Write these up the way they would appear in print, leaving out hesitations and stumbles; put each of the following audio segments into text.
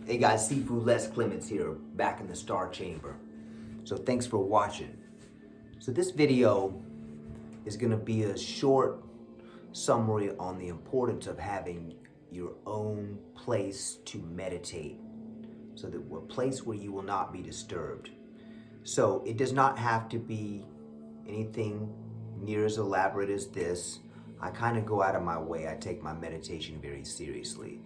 Hey guys, Seafood Les Clements here, back in the Star Chamber. So thanks for watching. So this video is going to be a short summary on the importance of having your own place to meditate. So that a place where you will not be disturbed. So it does not have to be anything near as elaborate as this. I kind of go out of my way. I take my meditation very seriously.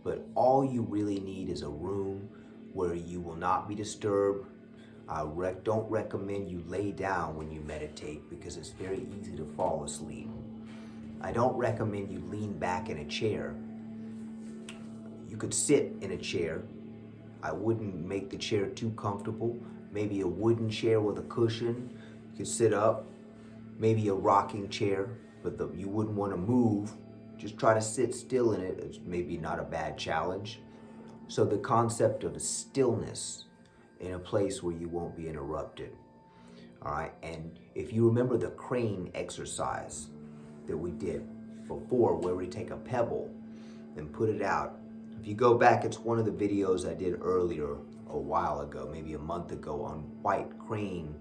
But all you really need is a room where you will not be disturbed. I don't recommend you lay down when you meditate because it's very easy to fall asleep. I don't recommend you lean back in a chair. You could sit in a chair. I wouldn't make the chair too comfortable. Maybe a wooden chair with a cushion. You could sit up. Maybe a rocking chair, but you wouldn't want to move. Just try to sit still in it. It's maybe not a bad challenge. So the concept of stillness in a place where you won't be interrupted. All right, and if you remember the crane exercise that we did before, where we take a pebble and put it out. If you go back, it's one of the videos I did earlier, a while ago, maybe a month ago, on white crane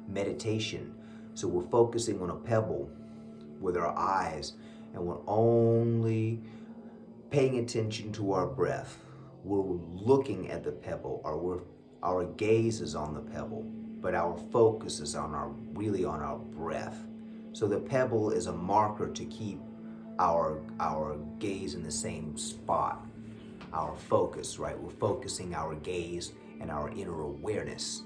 meditation. So we're focusing on a pebble with our eyes, and we're only paying attention to our breath. We're looking at the pebble, or our gaze is on the pebble, but our focus is really on our breath. So the pebble is a marker to keep our gaze in the same spot, our focus, right? We're focusing our gaze and our inner awareness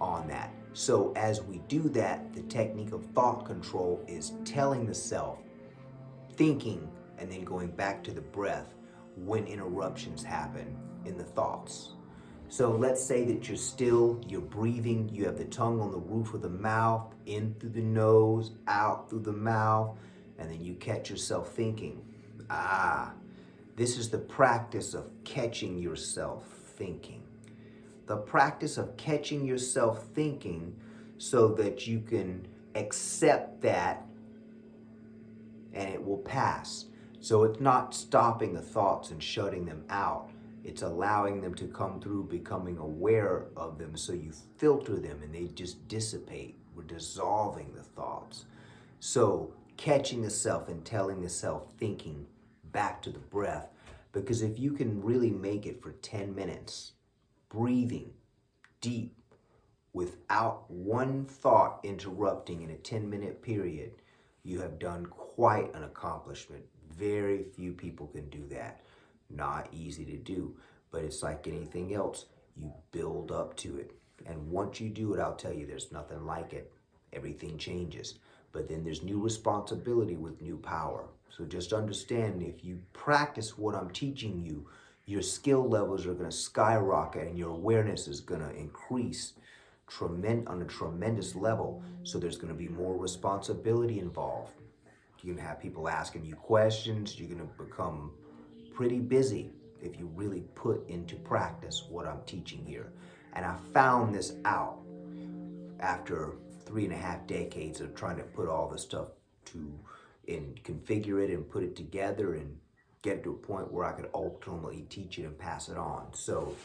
on that. So as we do that, the technique of thought control is telling the self, thinking, and then going back to the breath when interruptions happen in the thoughts. So let's say that you're still, you're breathing, you have the tongue on the roof of the mouth, in through the nose, out through the mouth, and then you catch yourself thinking. This is the practice of catching yourself thinking. The practice of catching yourself thinking so that you can accept that and it will pass. So it's not stopping the thoughts and shutting them out. It's allowing them to come through, becoming aware of them, so you filter them and they just dissipate. We're dissolving the thoughts. So catching the self and telling the self, thinking back to the breath. Because if you can really make it for 10 minutes, breathing deep without one thought interrupting in a 10-minute period, you have done quite an accomplishment. Very few people can do that. Not easy to do, but it's like anything else. You build up to it. And once you do it, I'll tell you, there's nothing like it. Everything changes. But then there's new responsibility with new power. So just understand, if you practice what I'm teaching you, your skill levels are going to skyrocket and your awareness is going to increase on a tremendous level. So there's going to be more responsibility involved. You're going to have people asking you questions. You're going to become pretty busy if you really put into practice what I'm teaching here. And I found this out after 3.5 decades of trying to put all this stuff and configure it and put it together and get to a point where I could ultimately teach it and pass it on. So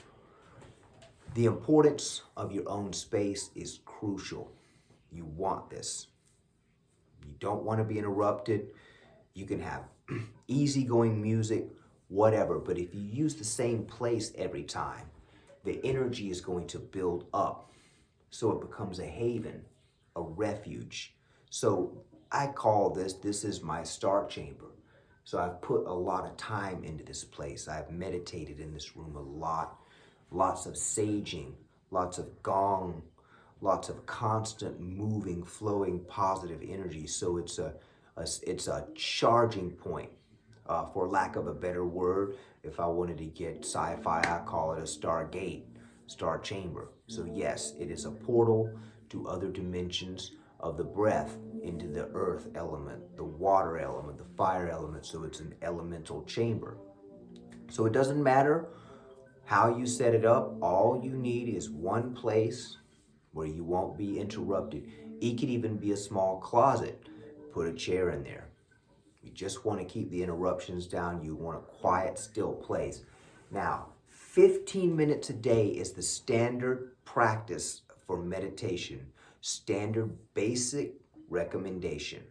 the importance of your own space is crucial. You want this. You don't want to be interrupted. You can have easygoing music, whatever, but if you use the same place every time, the energy is going to build up. So it becomes a haven, a refuge. So I call this is my Star Chamber. So I've put a lot of time into this place. I've meditated in this room a lot. Lots of saging, lots of gong, lots of constant moving, flowing positive energy. So it's a charging point, for lack of a better word. If I wanted to get sci-fi, I call it a stargate, star chamber. So yes, it is a portal to other dimensions of the breath, into the earth element, the water element, the fire element. So it's an elemental chamber. So it doesn't matter how you set it up. All you need is one place where you won't be interrupted. It could even be a small closet. Put a chair in there. You just want to keep the interruptions down. You want a quiet, still place. Now, 15 minutes a day is the standard practice for meditation, standard basic recommendation.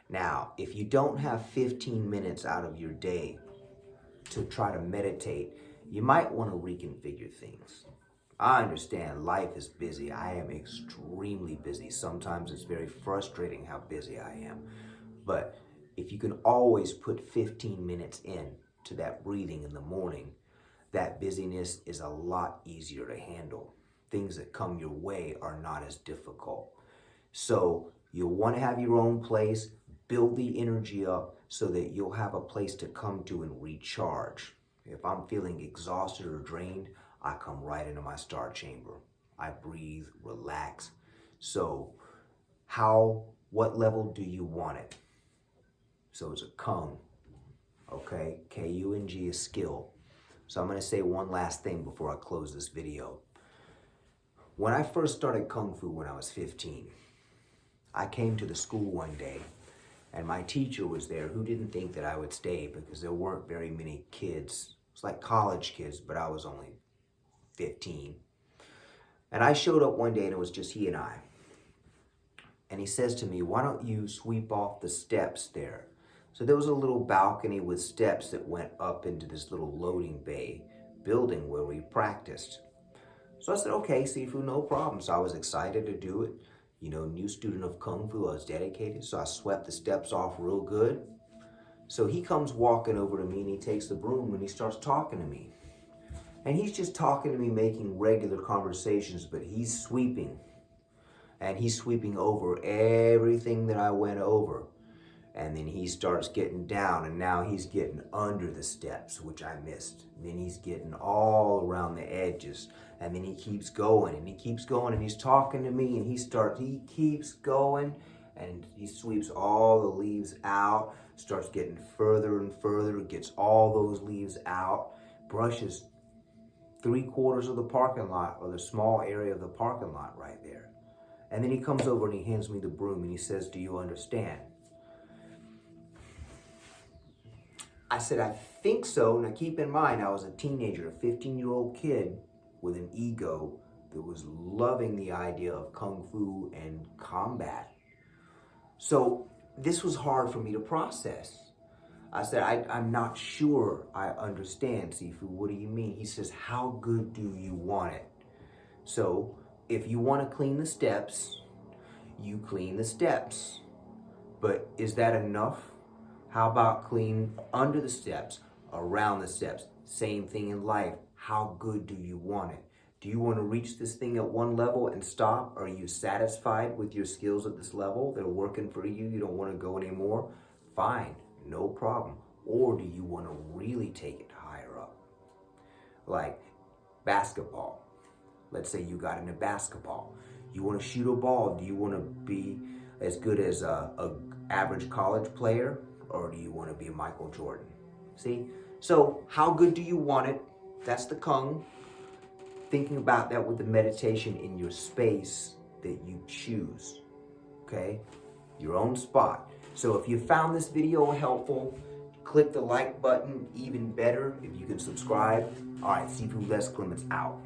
Now, if you don't have 15 minutes out of your day to try to meditate, you might want to reconfigure things. I understand life is busy. I am extremely busy. Sometimes it's very frustrating how busy I am. But if you can always put 15 minutes in to that breathing in the morning, that busyness is a lot easier to handle. Things that come your way are not as difficult. So you'll want to have your own place, build the energy up so that you'll have a place to come to and recharge. If I'm feeling exhausted or drained, I come right into my star chamber. I breathe, relax. So what level do you want it? So it's a Kung, okay? K-U-N-G is skill. So I'm gonna say one last thing before I close this video. When I first started Kung Fu when I was 15, I came to the school one day and my teacher was there who didn't think that I would stay because there weren't very many kids. It was like college kids, but I was only 15. And I showed up one day and it was just he and I. And he says to me, why don't you sweep off the steps there? So there was a little balcony with steps that went up into this little loading bay building where we practiced. So I said, okay, Sifu, no problem. So I was excited to do it. You know, new student of Kung Fu, I was dedicated. So I swept the steps off real good. So he comes walking over to me and he takes the broom and he starts talking to me. And he's just talking to me, making regular conversations, but he's sweeping. And he's sweeping over everything that I went over. And then he starts getting down, and now he's getting under the steps, which I missed. And then he's getting all around the edges. And then he keeps going, and he keeps going, and he's talking to me, and he keeps going, and he sweeps all the leaves out, starts getting further and further, gets all those leaves out, brushes 3/4 of the parking lot, or the small area of the parking lot right there. And then he comes over and he hands me the broom, and he says, do you understand? I said, I think so. Now keep in mind, I was a teenager, a 15-year-old kid with an ego that was loving the idea of Kung Fu and combat. So this was hard for me to process. I said, I'm not sure I understand, Sifu. What do you mean? He says, how good do you want it? So if you want to clean the steps, you clean the steps. But is that enough? How about clean under the steps, around the steps? Same thing in life. How good do you want it? Do you want to reach this thing at one level and stop? Are you satisfied with your skills at this level? They're working for you. You don't want to go anymore? Fine, no problem. Or do you want to really take it higher up? Like basketball. Let's say you got into basketball. You want to shoot a ball. Do you want to be as good as a average college player? Or do you want to be Michael Jordan? See? So how good do you want it? That's the Kung. Thinking about that with the meditation in your space that you choose. Okay? Your own spot. So if you found this video helpful, click the like button. Even better, if you can subscribe. All right, Sifu Les Clements out.